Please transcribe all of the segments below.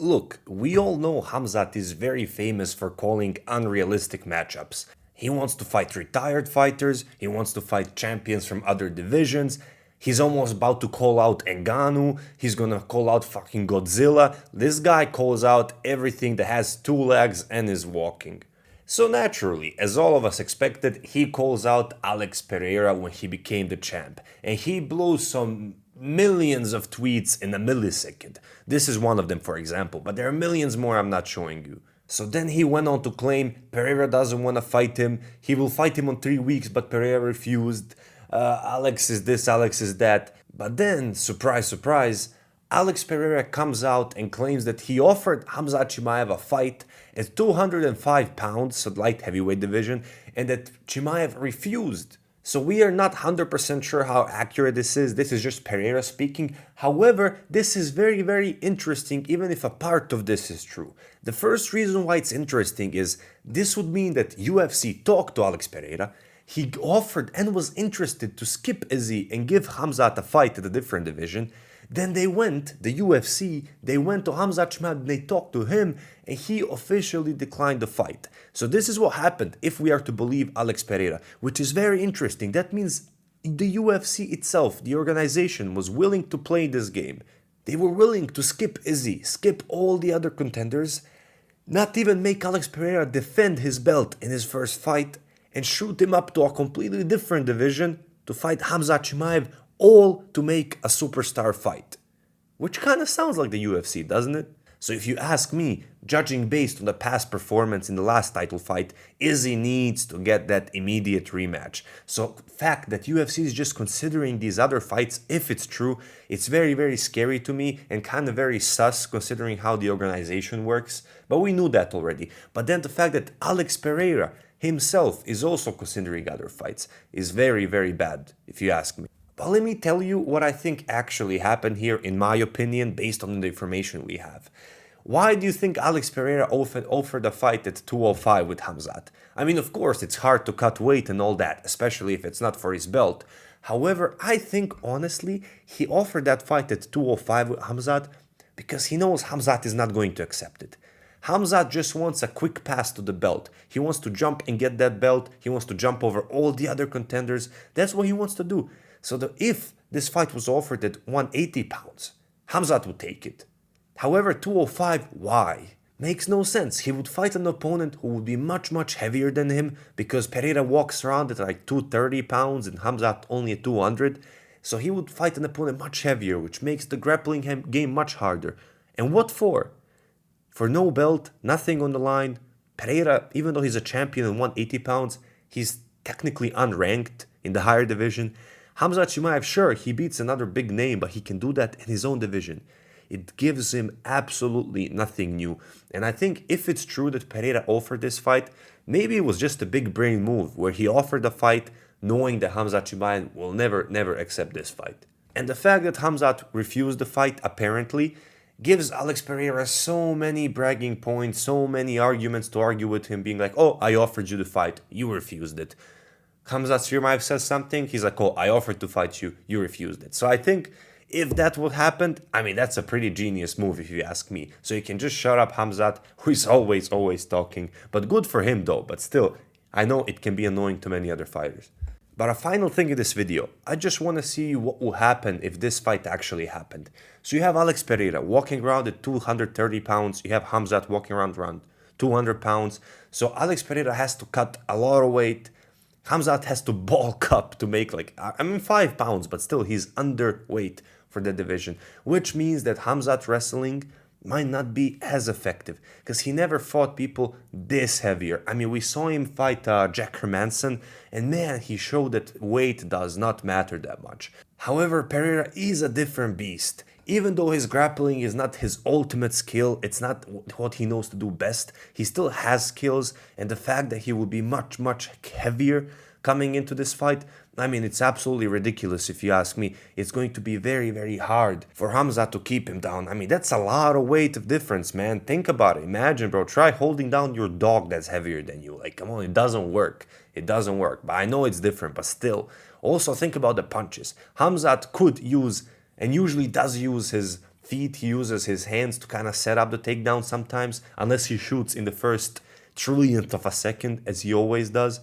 Look, we all know Khamzat is very famous for calling unrealistic matchups. He wants to fight retired fighters, he wants to fight champions from other divisions, he's almost about to call out Ngannou, he's gonna call out fucking Godzilla. This guy calls out everything that has two legs and is walking. So naturally, as all of us expected, he calls out Alex Pereira when he became the champ, and he blows some millions of tweets in a millisecond. This is one of them, for example, but there are millions more I'm not showing you. So then he went on to claim Pereira doesn't want to fight him, he will fight him on 3 weeks, but Pereira refused. Alex is this, Alex is that. But then, surprise, surprise, Alex Pereira comes out and claims that he offered Khamzat Chimaev a fight at 205 pounds, so light heavyweight division, and that Chimaev refused. So we are not 100% sure how accurate this is. This is just Pereira speaking. However, this is very, very interesting, even if a part of this is true. The first reason why it's interesting is this would mean that UFC talked to Alex Pereira. He offered and was interested to skip Izzy and give Khamzat a fight at a different division. Then the UFC, they went to Khamzat Chimaev, they talked to him, and he officially declined the fight. So this is what happened, if we are to believe Alex Pereira, which is very interesting. That means the UFC itself, the organization, was willing to play this game. They were willing to skip Izzy, skip all the other contenders, not even make Alex Pereira defend his belt in his first fight, and shoot him up to a completely different division to fight Khamzat Chimaev, all to make a superstar fight. Which kind of sounds like the UFC, doesn't it? So if you ask me, judging based on the past performance in the last title fight, Izzy needs to get that immediate rematch. So fact that UFC is just considering these other fights, if it's true, it's very, very scary to me and kind of very sus considering how the organization works. But we knew that already. But then the fact that Alex Pereira himself is also considering other fights is very, very bad, if you ask me. But let me tell you what I think actually happened here, in my opinion, based on the information we have. Why do you think Alex Pereira offered a fight at 205 with Khamzat? I mean, of course, it's hard to cut weight and all that, especially if it's not for his belt. However, I think, honestly, he offered that fight at 205 with Khamzat because he knows Khamzat is not going to accept it. Khamzat just wants a quick pass to the belt. He wants to jump and get that belt. He wants to jump over all the other contenders. That's what he wants to do. So if this fight was offered at 180 pounds, Khamzat would take it. However, 205, why? Makes no sense. He would fight an opponent who would be much, much heavier than him because Pereira walks around at like 230 pounds and Khamzat only at 200. So he would fight an opponent much heavier, which makes the grappling game much harder. And what for? For no belt, nothing on the line. Pereira, even though he's a champion in 180 pounds, he's technically unranked in the higher division. Khamzat Chimaev, sure, he beats another big name, but he can do that in his own division. It gives him absolutely nothing new. And I think if it's true that Pereira offered this fight, maybe it was just a big brain move where he offered a fight knowing that Khamzat Chimaev will never accept this fight. And the fact that Khamzat refused the fight, apparently, gives Alex Pereira so many bragging points, so many arguments to argue with him, being like, oh, I offered you the fight, you refused it. Khamzat Chimaev says something, he's like, oh, I offered to fight you, you refused it. So I think if that would happen, I mean, that's a pretty genius move if you ask me. So you can just shut up Khamzat, who is always talking. But good for him though, but still, I know it can be annoying to many other fighters. But a final thing in this video, I just want to see what will happen if this fight actually happened. So you have Alex Pereira walking around at 230 pounds, you have Khamzat walking around 200 pounds. So Alex Pereira has to cut a lot of weight. Khamzat has to bulk up to make 5 pounds, but still he's underweight for the division, which means that Khamzat wrestling might not be as effective because he never fought people this heavier. I mean, we saw him fight Jack Hermanson, and man, he showed that weight does not matter that much. However, Pereira is a different beast. Even though his grappling is not his ultimate skill, it's not what he knows to do best, he still has skills, and the fact that he will be much heavier coming into this fight, I mean, it's absolutely ridiculous if you ask me. It's going to be very hard for Khamzat to keep him down. I mean, that's a lot of weight of difference, man. Think about it. Imagine, bro, try holding down your dog that's heavier than you. Like, come on, it doesn't work. It doesn't work. But I know it's different, but still. Also, think about the punches. Khamzat could use, and usually does use, his feet. He uses his hands to kind of set up the takedown sometimes, unless he shoots in the first trillionth of a second, as he always does.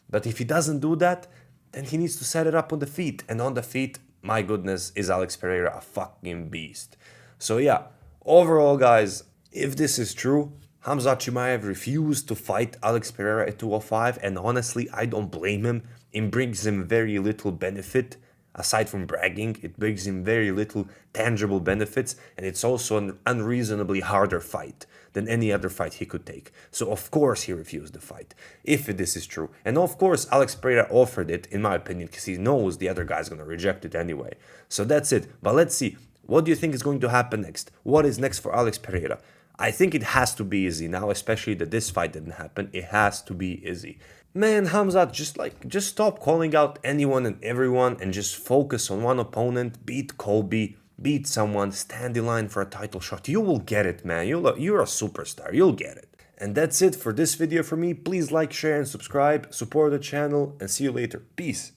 But if he doesn't do that, then he needs to set it up on the feet. And on the feet, my goodness, is Alex Pereira a fucking beast. So yeah, overall, guys, if this is true, Khamzat Chimaev refused to fight Alex Pereira at 205, and honestly, I don't blame him. It brings him very little benefit. Aside from bragging, it brings him very little tangible benefits, and it's also an unreasonably harder fight than any other fight he could take. So of course he refused the fight, if this is true. And of course Alex Pereira offered it, in my opinion, because he knows the other guy's gonna reject it anyway. So that's it. But let's see, what do you think is going to happen next? What is next for Alex Pereira? I think it has to be Izzy now, especially that this fight didn't happen. It has to be Izzy. Man, Khamzat, just stop calling out anyone and everyone and just focus on one opponent. Beat Colby, beat someone, stand in line for a title shot. You will get it, man. You're a superstar. You'll get it. And that's it for this video for me. Please like, share, and subscribe. Support the channel, and see you later. Peace.